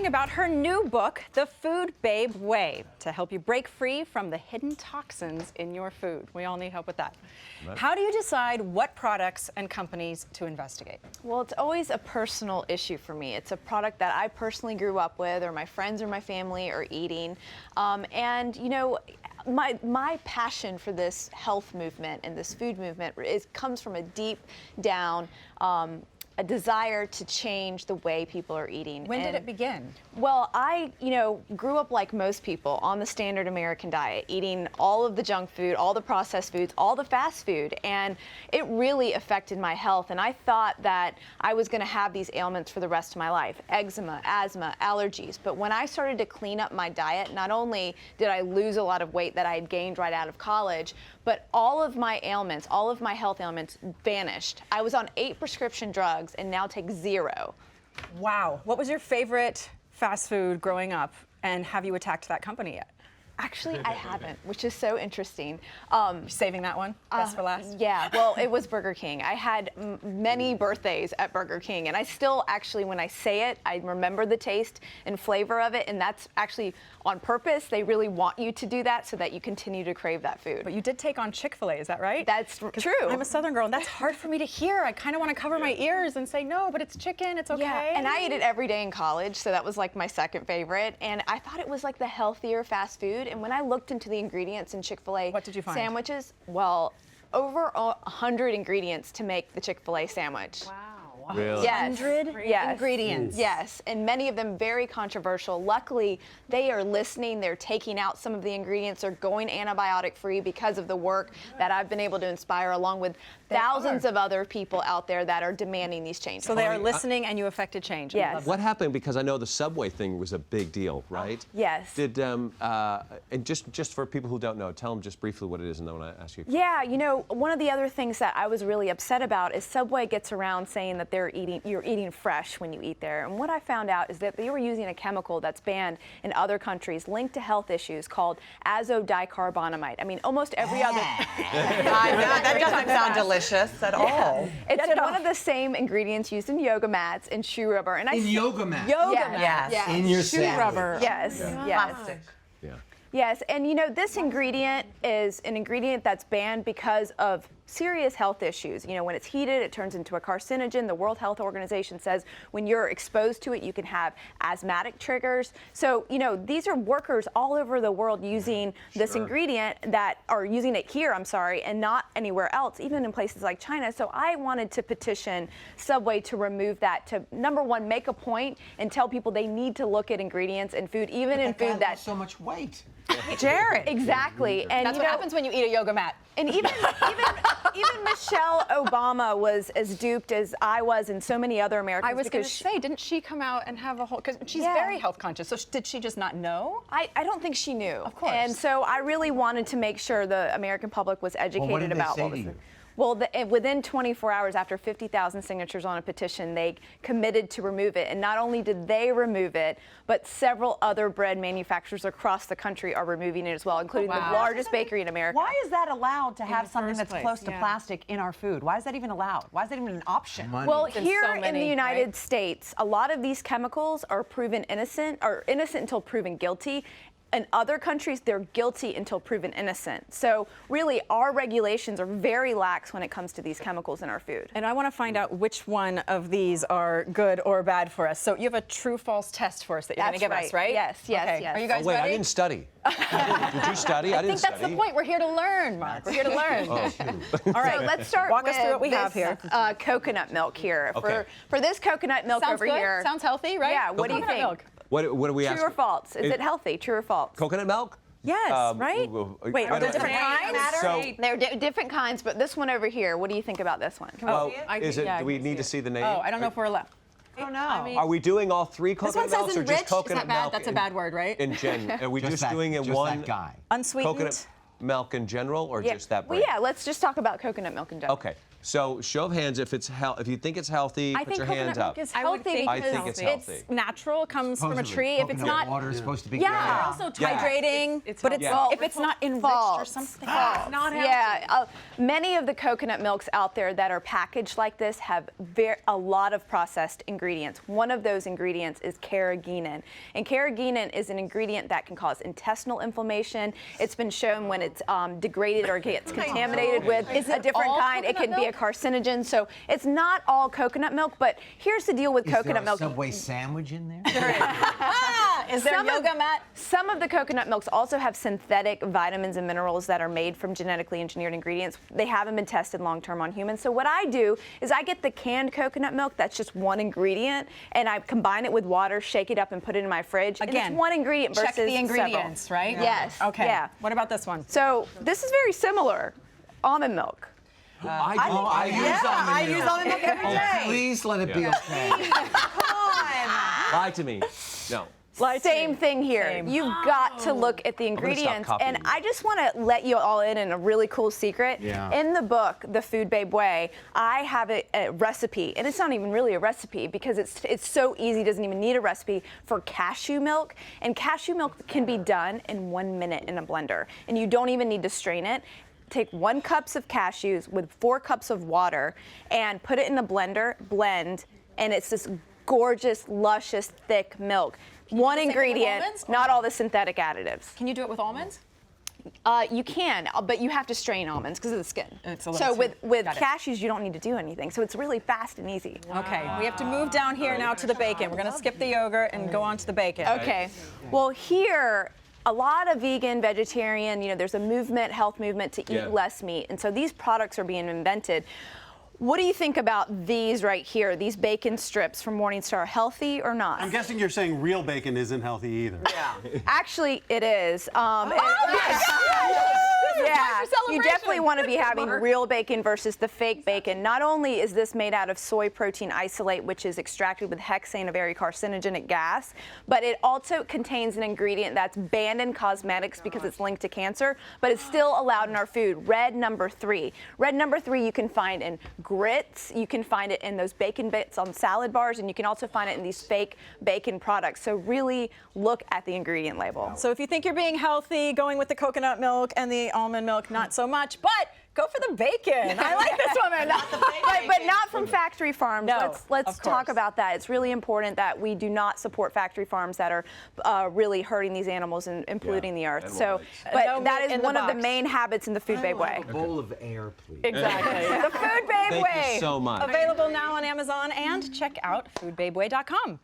talking about her new book, The Food Babe Way, to help you break free from the hidden toxins in your food. We all need help with that. Right. How do you decide what products and companies to investigate? Well, it's always a personal issue for me. It's a product that I personally grew up with, or my friends or my family are eating. And, you know, my passion for this health movement and this food movement comes from a deep down a desire to change the way people are eating. When did it begin? Well, I, grew up like most people on the standard American diet, eating all of the junk food, all the processed foods, all the fast food, and it really affected my health. And I thought that I was going to have these ailments for the rest of my life: eczema, asthma, allergies. But when I started to clean up my diet, not only did I lose a lot of weight that I had gained right out of college, but all of my ailments, all of my health ailments vanished. I was on 8 prescription drugs and now take 0. Wow. What was your favorite fast food growing up, and have you attacked that company yet? Actually, I haven't, which is so interesting. Saving that one? Best for last? Yeah, well, it was Burger King. I had many birthdays at Burger King, and I still actually, when I say it, I remember the taste and flavor of it, and that's actually on purpose. They really want you to do that so that you continue to crave that food. But you did take on Chick-fil-A, is that right? That's true. I'm a Southern girl, and that's hard for me to hear. I kind of want to cover my ears and say, no, but it's chicken, it's okay. Yeah, and I ate it every day in college, so that was like my second favorite, and I thought it was like the healthier fast food. And when I looked into the ingredients in Chick-fil-A what did you find? Sandwiches, well, over 100 ingredients to make the Chick-fil-A sandwich. Wow. Really? Yes. 100 yes. ingredients. Yes, and many of them very controversial. Luckily, they are listening. They're taking out some of the ingredients. They're going antibiotic-free because of the work that I've been able to inspire, along with thousands of other people out there that are demanding these changes. So they are listening, and you affected change. Yes. What happened? Because I know the Subway thing was a big deal, right? Yes. Did and just for people who don't know, tell them just briefly what it is, and then when I ask you. Yeah, one of the other things that I was really upset about is Subway gets around saying that you're eating fresh when you eat there. And what I found out is that they were using a chemical that's banned in other countries linked to health issues called azodicarbonamide. I mean, almost every other. I know, that doesn't sound delicious at all. It's one of the same ingredients used in yoga mats and shoe rubber. And yoga mats? Yoga Yes. mats. In your Shoe sandwich. rubber. Yes, yes. Plastic. Yeah. Yes, and this ingredient is an ingredient that's banned because of serious health issues. When it's heated, it turns into a carcinogen. The World Health Organization says when you're exposed to it, you can have asthmatic triggers. So, these are workers all over the world using this ingredient that are using it here, and not anywhere else, even in places like China. So I wanted to petition Subway to remove that, to, number one, make a point and tell people they need to look at ingredients in food, even in food that so much weight. Jared. Exactly. And That's what happens when you eat a yoga mat. And even Michelle Obama was as duped as I was, and so many other Americans. I was going to say, didn't she come out and have a whole, because she's very health conscious, so did she just not know? I don't think she knew. Of course. And so I really wanted to make sure the American public was educated about what what did was. they say to you? Well, within 24 hours, after 50,000 signatures on a petition, they committed to remove it. And not only did they remove it, but several other bread manufacturers across the country are removing it as well, including the largest bakery in America. Why is that allowed to have something that's place? close to plastic in our food? Why is that even allowed? Why is that even an option? Well, Been here so in many, the United right? States, a lot of these chemicals are proven innocent, or innocent until proven guilty. In other countries, they're guilty until proven innocent. So really, our regulations are very lax when it comes to these chemicals in our food. And I want to find out which one of these are good or bad for us. So you have a true-false test for us that you're going to give us, right? Yes, yes, okay. yes. Are you guys Wait, ready? I didn't study. Did you study? I didn't think that's study. the point. We're here to learn, Mark. We're here to learn. All right, let's start Walk with us through what we have this, here. coconut milk here. Okay. For this coconut milk Sounds over good. here. Sounds healthy, right? Yeah, what do you Coconut think? milk. What do we ask? True or false? Is it healthy? True or false? Coconut milk? Yes, right? Wait, I are there don't- different kinds? So, They're different kinds, but this one over here, what do you think about this one? well, I- is it? yeah, I Do we can need see to it. see the name? Oh, I don't know if we're allowed. I don't know. Are we doing all 3 This one coconut milks says or enriched. just coconut Is that bad? milk? That's a bad word, right? In general, are we just doing in just one that guy. Unsweetened? coconut milk in general, or just that Well, brand? yeah, let's just talk about coconut milk in general. Okay. So show of hands if if you think it's healthy, I put your your hands coconut up. milk is I would healthy think because I think it's healthy. it's natural, comes from a tree. If it's not, water is supposed to be yeah, great. also Yeah. hydrating, It's but it's healthy. if it's not enriched or False. something. False. Not healthy. Yeah, many of the coconut milks out there that are packaged like this have a lot of processed ingredients. One of those ingredients is carrageenan, and carrageenan is an ingredient that can cause intestinal inflammation. It's been shown when it's degraded or gets contaminated with a different kind, it can be a carcinogen. So it's not all coconut milk, but here's the deal with Is coconut there a milk. Subway sandwich in there? Is there yoga mat? Some of the coconut milks also have synthetic vitamins and minerals that are made from genetically engineered ingredients. They haven't been tested long-term on humans. So what I do is I get the canned coconut milk, that's just one ingredient, and I combine it with water, shake it up, and put it in my fridge. And Again, it's one ingredient versus check the ingredients, several. right? Yes. Okay. Yeah. What about this one? So this is very similar. Almond milk. I use almond milk every day. Please let it be okay. Lie to me. No. Same thing here. Same. You've got to look at the gonna stop ingredients. copying And you. I just want to let you all in a really cool secret. Yeah. In the book, The Food Babe Way, I have a recipe, and it's not even really a recipe because it's so easy, doesn't even need a recipe, for cashew milk. And cashew milk can be done in 1 minute in a blender, and you don't even need to strain it. Take 1 cup of cashews with 4 cups of water and put it in a blender, blend, and it's this gorgeous, luscious, thick milk. One do the same thing with ingredient, almonds, not or- all the synthetic additives. Can you do it with almonds? You can, but you have to strain almonds because of the skin. It's a little So too- with got it. cashews, you don't need to do anything. So it's really fast and easy. Okay, we have to move down here now to the bacon. We're going to skip the yogurt and go on to the bacon. Okay. Well, here, a lot of vegan, vegetarian, there's a movement, health movement to eat Yeah. less meat. And so these products are being invented. What do you think about these right here, these bacon strips from Morningstar? Healthy or not? I'm guessing you're saying real bacon isn't healthy either. Actually, it is. Oh Yeah, for you celebration. definitely want to be having real bacon versus the fake bacon. Not only is this made out of soy protein isolate, which is extracted with hexane, a very carcinogenic gas, but it also contains an ingredient that's banned in cosmetics because it's linked to cancer, but it's still allowed in our food, red number 3. Red number 3 you can find in grits, you can find it in those bacon bits on salad bars, and you can also find it in these fake bacon products. So really look at the ingredient label. So if you think you're being healthy, going with the coconut milk and the almond milk, not so much, but go for the bacon. I like this woman. But not from factory farms. No, Let's of talk course. about that. It's really important that we do not support factory farms that are really hurting these animals and polluting the earth. animal So, rights. but No that meat is in the one of the box. main habits in the Food Babe Way. A bowl of air, please. Exactly. The Food Babe Thank Way. you so much. Available now on Amazon, and check out foodbabeway.com.